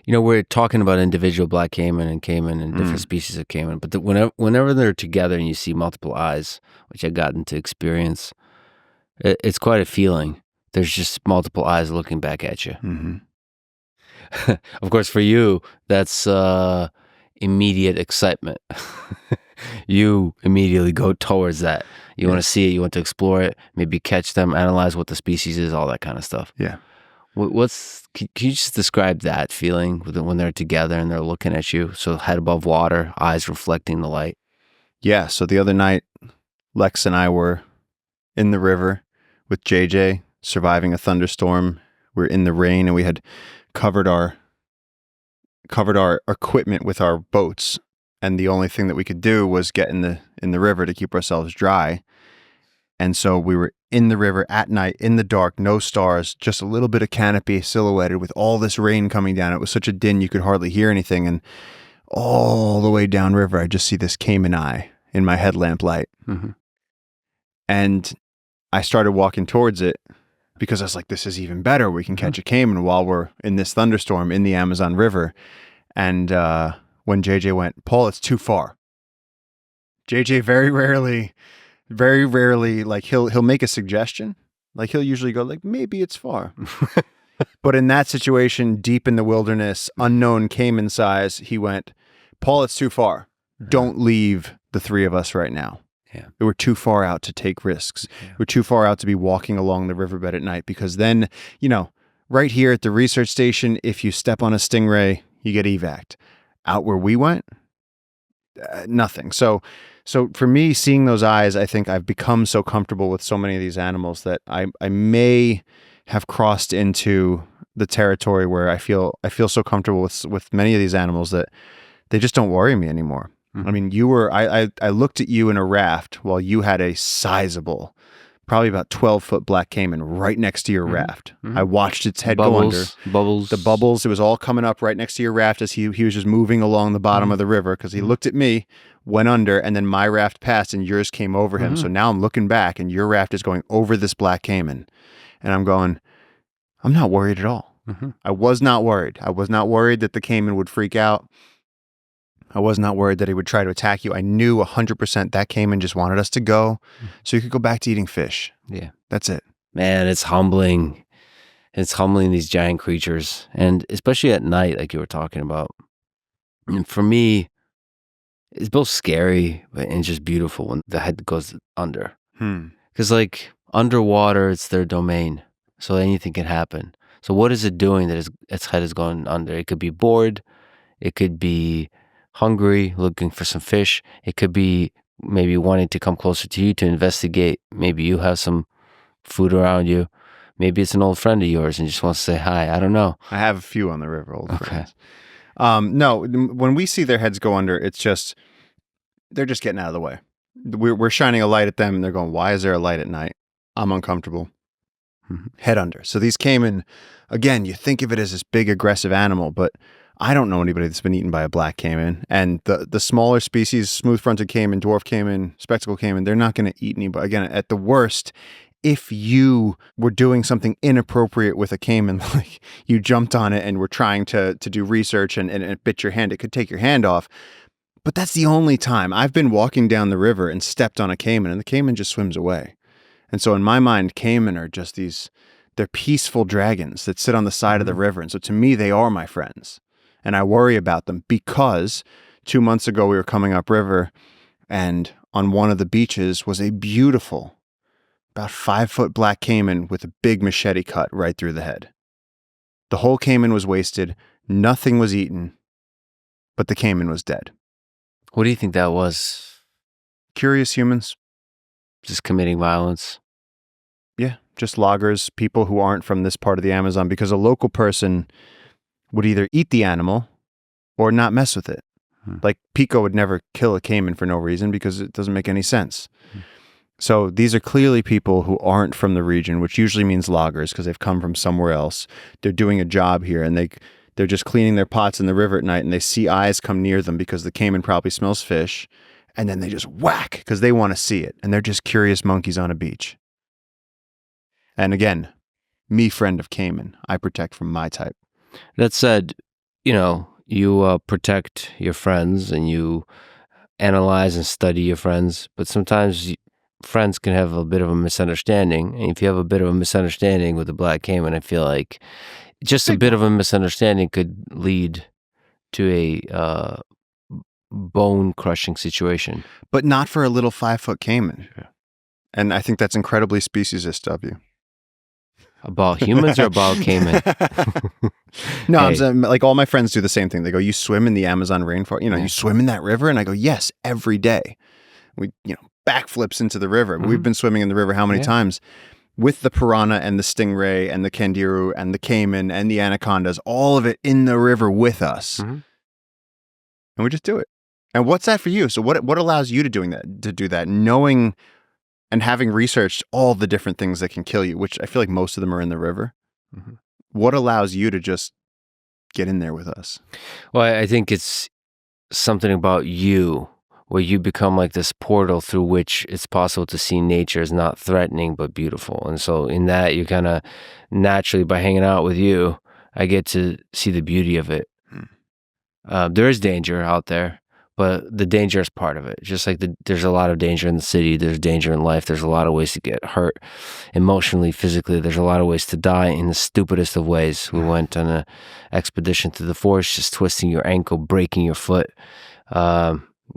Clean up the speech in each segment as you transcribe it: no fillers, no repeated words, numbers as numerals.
We're talking about individual black caiman and caiman and different species of caiman, but whenever they're together and you see multiple eyes, which I gotten to experience, it's quite a feeling. There's just multiple eyes looking back at you. Mm-hmm. Of course, for you, that's immediate excitement. You immediately go towards that. You want to see it. You want to explore it. Maybe catch them, analyze what the species is, all that kind of stuff. Yeah. Can you just describe that feeling when they're together and they're looking at you? So head above water, eyes reflecting the light. Yeah. So the other night, Lex and I were in the river with JJ, surviving a thunderstorm. We're in the rain, and we had covered our equipment with our boats, and the only thing that we could do was get in the river to keep ourselves dry. And so we were in the river at night, in the dark, no stars, just a little bit of canopy silhouetted with all this rain coming down. It was such a din you could hardly hear anything. And all the way downriver, I just see this caiman eye in my headlamp light. Mm-hmm. And I started walking towards it because I was like, this is even better. We can catch a caiman while we're in this thunderstorm in the Amazon River. And when JJ went, Paul, it's too far. JJ very rarely, like he'll make a suggestion. Like he'll usually go like, maybe it's far. But in that situation, deep in the wilderness, unknown caiman size, he went, Paul, it's too far. Don't leave the three of us right now. Yeah. We're too far out to take risks. Yeah. We're too far out to be walking along the riverbed at night, because then, right here at the research station, if you step on a stingray, you get evac'd. Out where we went, nothing. So for me, seeing those eyes, I think I've become so comfortable with so many of these animals that I may have crossed into the territory where I feel so comfortable with many of these animals that they just don't worry me anymore. Mm-hmm. I mean, I looked at you in a raft while you had a sizable, probably about 12-foot black caiman right next to your raft. Mm-hmm. I watched its head go under. Bubbles. The bubbles, it was all coming up right next to your raft as he was just moving along the bottom of the river, because he looked at me, went under, and then my raft passed and yours came over him. So now I'm looking back and your raft is going over this black caiman. And I'm going, I'm not worried at all. Mm-hmm. I was not worried. I was not worried that the caiman would freak out. I was not worried that he would try to attack you. I knew 100% that caiman just wanted us to go so you could go back to eating fish. Yeah. That's it. Man, it's humbling. It's humbling, these giant creatures. And especially at night, like you were talking about. And for me, it's both scary and just beautiful when the head goes under. Because like underwater, it's their domain. So anything can happen. So what is it doing that its head is going under? It could be bored. It could be hungry, looking for some fish. It could be maybe wanting to come closer to you to investigate. Maybe you have some food around you. Maybe it's an old friend of yours and just wants to say hi. I don't know. I have a few on the river, old friends. No, when we see their heads go under, it's just, they're just getting out of the way. We're shining a light at them and they're going, why is there a light at night? I'm uncomfortable. Head under. So these caiman, again, you think of it as this big aggressive animal, but I don't know anybody that's been eaten by a black caiman. And the smaller species, smooth-fronted caiman, dwarf caiman, spectacle caiman, they're not going to eat anybody. Again, at the worst, if you were doing something inappropriate with a caiman, like you jumped on it and were trying to do research and it bit your hand, it could take your hand off. But that's the only time. I've been walking down the river and stepped on a caiman, and the caiman just swims away. And so in my mind, caiman are just they're peaceful dragons that sit on the side of the river. And so to me, they are my friends. And I worry about them because 2 months ago we were coming upriver, and on one of the beaches was a beautiful, about 5-foot black caiman with a big machete cut right through the head. The whole caiman was wasted. Nothing was eaten, but the caiman was dead. What do you think that was? Curious humans. Just committing violence? Yeah, just loggers, people who aren't from this part of the Amazon, because a local person would either eat the animal or not mess with it. Like Pico would never kill a caiman for no reason because it doesn't make any sense. So these are clearly people who aren't from the region, which usually means loggers because they've come from somewhere else. They're doing a job here and they're just cleaning their pots in the river at night, and they see eyes come near them because the caiman probably smells fish, and then they just whack because they want to see it, and they're just curious monkeys on a beach. And again, me, friend of caiman, I protect from my type. That said, you protect your friends and you analyze and study your friends, but sometimes friends can have a bit of a misunderstanding. And if you have a bit of a misunderstanding with the black caiman, I feel like just a bit of a misunderstanding could lead to a bone-crushing situation. But not for a little 5-foot caiman. Yeah. And I think that's incredibly speciesist of you. About humans or about caiman? No, Hey. I'm saying, like, all my friends do the same thing. They go, "You swim in the Amazon rainforest? You swim in that river?" And I go, "Yes, every day." We, backflips into the river. We've been swimming in the river how many times? With the piranha and the stingray and the candiru and the caiman and the anacondas, all of it in the river with us. And we just do it. And what's that for you? So what allows you to do that, knowing and having researched all the different things that can kill you, which I feel like most of them are in the river. What allows you to just get in there with us? Well, I think it's something about you where you become like this portal through which it's possible to see nature as not threatening but beautiful. And so in that, you kind of naturally, by hanging out with you, I get to see the beauty of it. There is danger out there, but the danger is part of it. Just like there's a lot of danger in the city, there's danger in life, there's a lot of ways to get hurt emotionally, physically, there's a lot of ways to die in the stupidest of ways. We went on an expedition through the forest, just twisting your ankle, breaking your foot,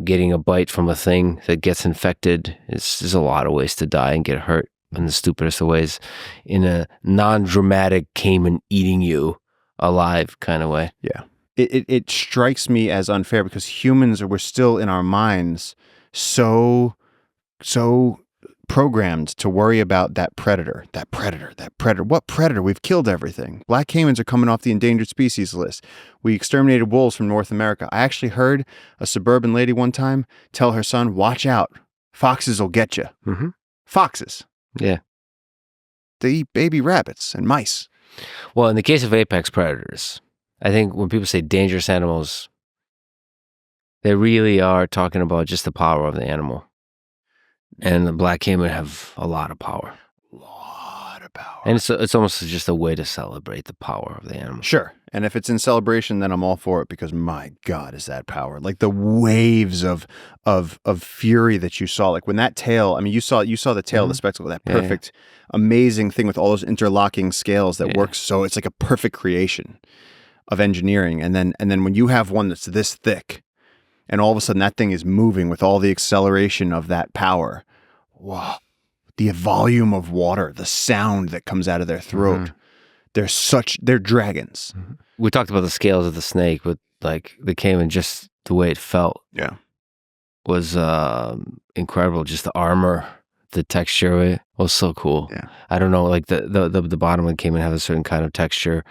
getting a bite from a thing that gets infected. There's a lot of ways to die and get hurt in the stupidest of ways, in a non-dramatic caiman eating you alive kind of way. Yeah. It strikes me as unfair because humans we're still in our minds so programmed to worry about that predator. What predator? We've killed everything. Black caimans are coming off the endangered species list. We exterminated wolves from North America. I actually heard a suburban lady one time tell her son, "Watch out. Foxes will get you." Foxes. Yeah. They eat baby rabbits and mice. Well, in the case of apex predators, I think when people say dangerous animals, they really are talking about just the power of the animal. And the black caiman have a lot of power. And it's almost just a way to celebrate the power of the animal. Sure. And if it's in celebration, then I'm all for it because my God, is that power. Like the waves of fury that you saw. Like when that tail, I mean, you saw the tail of the spectacle, that perfect, amazing thing with all those interlocking scales that works. So it's like a perfect creation of engineering. And then when you have one that's this thick and all of a sudden that thing is moving with all the acceleration of that power. Wow. The volume of water, the sound that comes out of their throat. They're dragons. We talked about the scales of the snake, but like the caiman, just the way it felt was incredible. Just the armor, the texture of it was so cool. Yeah. I don't know, like the bottom of the caiman have a certain kind of texture,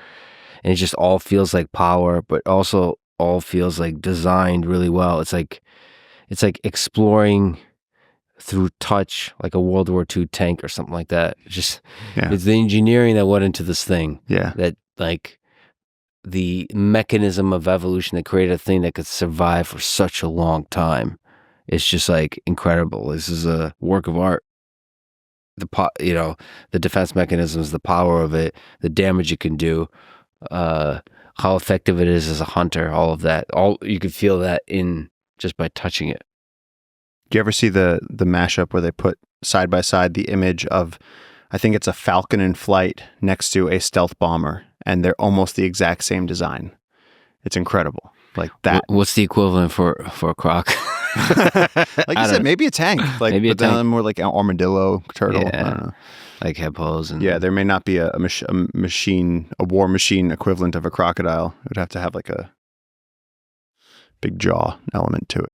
and it just all feels like power, but also all feels like designed really well. It's like exploring through touch, like a World War II tank or something like that. It's the engineering that went into this thing. Yeah. That like the mechanism of evolution that created a thing that could survive for such a long time. It's just like incredible. This is a work of art. The defense mechanisms, the power of it, the damage it can do, how effective it is as a hunter, all of that. You could feel that in just by touching it. Do you ever see the mashup where they put side by side the image of, I think it's a falcon in flight next to a stealth bomber, and they're almost the exact same design? It's incredible. Like that. What's the equivalent for a croc? Like you said, maybe a tank. Like maybe but then more like an armadillo turtle. Yeah. I don't know. Like hippos and there may not be a war machine equivalent of a crocodile. It would have to have like a big jaw element to it.